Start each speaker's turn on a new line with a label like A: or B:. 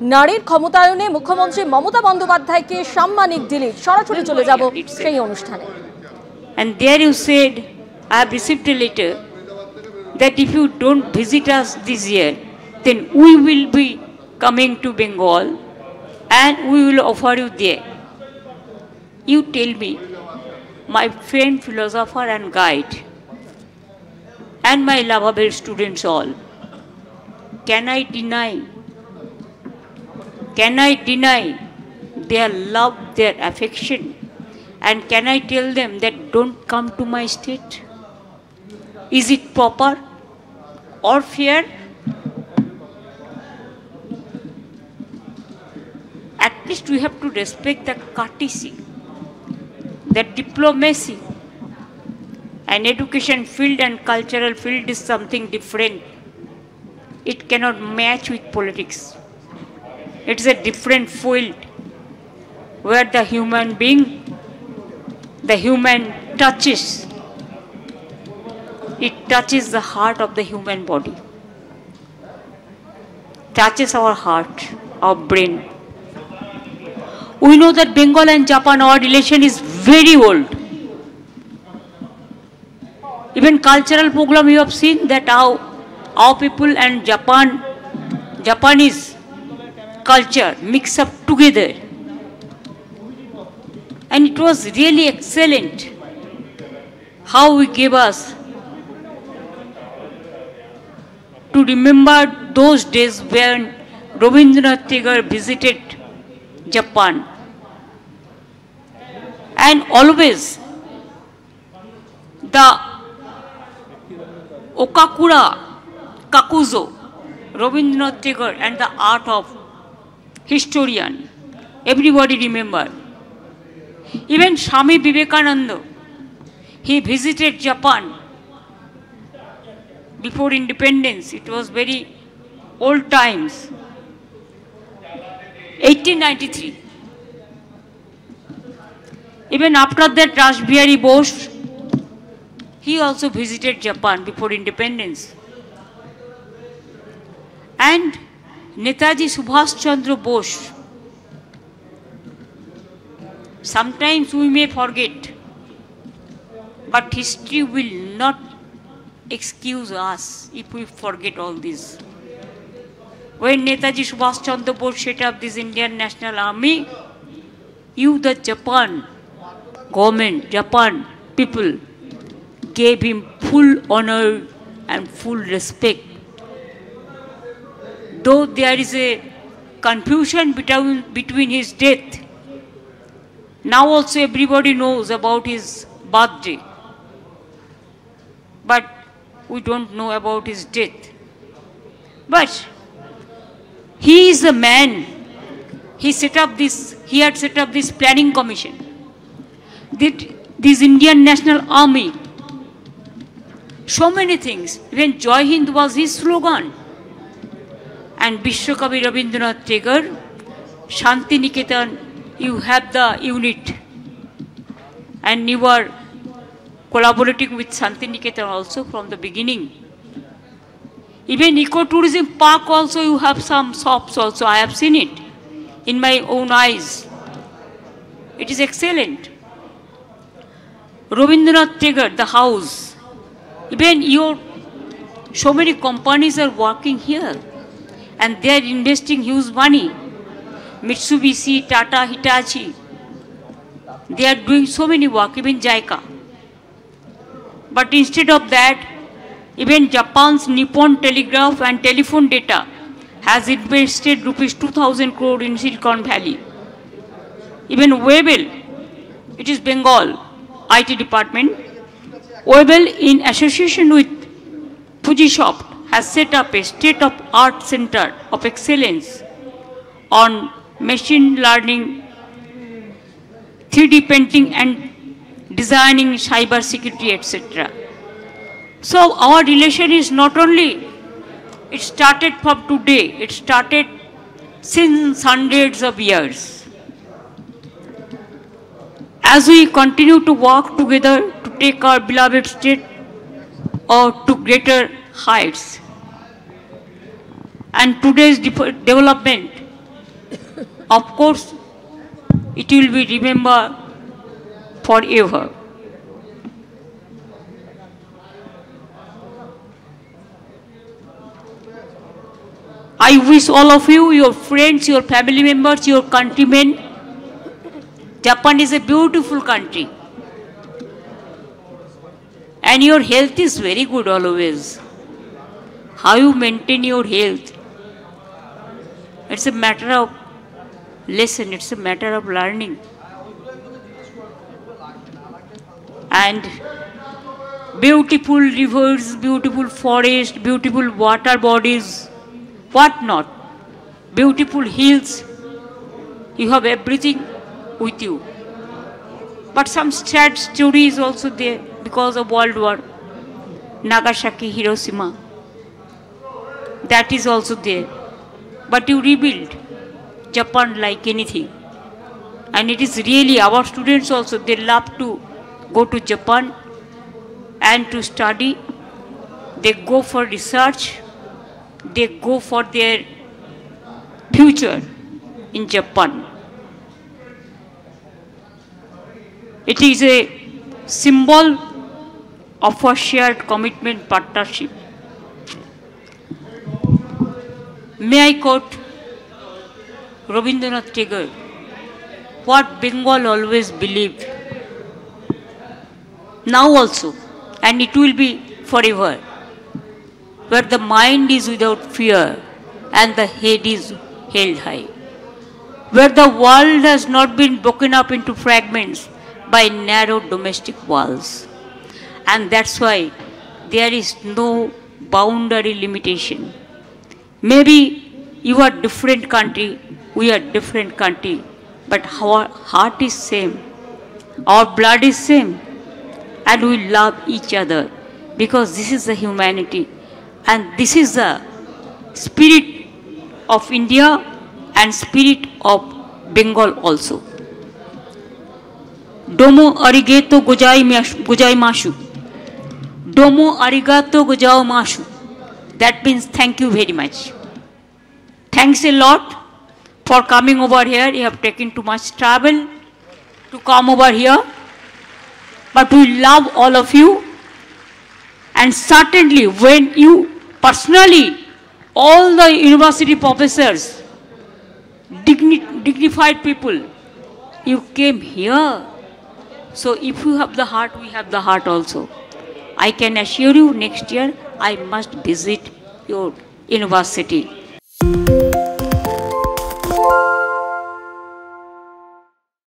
A: नारीर क्षमतायने मुख्यमंत्री ममता बंदोपाध्यायকে সাম্মানিক ডিলিট সরাসরি চলে যাব সেই অনুষ্ঠানে।
B: And there you said, I have received a letter that if you don't visit us this year, then we will be coming to Bengal and we will offer you there. You tell me, my friend, philosopher and guide, and my lovable students all, can I deny their love, their affection? And can I tell them that don't come to my state? Is it proper or fair? At least we have to respect the courtesy, the diplomacy. An education field and cultural field is something different. It cannot match with politics. It is a different field where the human being, the human touches. It touches the heart of the human body. Touches our heart, our brain. We know that Bengal and Japan, our relation is very old. Even cultural program you have seen that how our people and Japanese culture mix up together. And it was really excellent how we gave us to remember those days when Rabindranath Tagore visited Japan. And always the Okakura Kakuzo, Rabindranath Tagore and the art of historian, everybody remember. Even Swami Vivekananda, he visited Japan before independence. It was very old times. 1893. Even after that, Rashbihari Bose, he also visited Japan before independence. And Netaji Subhash Chandra Bose, sometimes we may forget, but history will not excuse us if we forget all this. When Netaji Subhash Chandra Bose set up this Indian National Army, you, the Japan government, Japan people, gave him full honor and full respect. Though there is a confusion between his death, now also everybody knows about his birthday, but we don't know about his death. But he is the man. He had set up this planning commission. This Indian National Army, so many things. Even Jai Hind was his slogan. And Vishwakavi Rabindranath Tagore, Shanti Niketan, you have the unit. And you were collaborating with Shanti Niketan also from the beginning. Even ecotourism park also, you have some shops also. I have seen it in my own eyes. It is excellent. Rabindranath Tagore, the house. Even so many companies are working here. And they are investing huge money. Mitsubishi, Tata, Hitachi. They are doing so many work, even JICA. But instead of that, even Japan's Nippon Telegraph and Telephone Data has invested rupees 2,000 crore in Silicon Valley. Even Webel, it is Bengal IT department. Webel, in association with Fujisoft, has set up a state-of-art center of excellence on machine learning, 3D printing and designing, cyber security, etc. So our relation is not only, it started from today, it started since hundreds of years. As we continue to work together to take our beloved state to greater heights, and today's development Of course, it will be remembered forever. I wish all of you, your friends, your family members, your countrymen, Japan is a beautiful country. And your health is very good always. How you maintain your health? It's a matter of lesson, it's a matter of learning. And beautiful rivers, beautiful forest, beautiful water bodies, what not? Beautiful hills, you have everything with you. But some sad story is also there because of World War, Nagasaki, Hiroshima. That is also there. But you rebuild Japan like anything. And it is really, our students also, they love to go to Japan and to study. They go for research. They go for their future in Japan. It is a symbol of a shared commitment partnership. May I quote Rabindranath Tagore, what Bengal always believed, now also, and it will be forever, where the mind is without fear and the head is held high, where the world has not been broken up into fragments by narrow domestic walls. And that's why there is no boundary limitation. Maybe you are different country, we are different country, but our heart is same, our blood is same, and we love each other because this is the humanity and this is the spirit of India and spirit of Bengal also. Domo arigato gozaimasu. Domo arigato gozaimasu. That means thank you very much. Thanks a lot for coming over here. You have taken too much travel to come over here. But we love all of you. And certainly when you personally, all the university professors, dignified people, you came here. So if you have the heart, we have the heart also. I can assure you next year I must visit your university.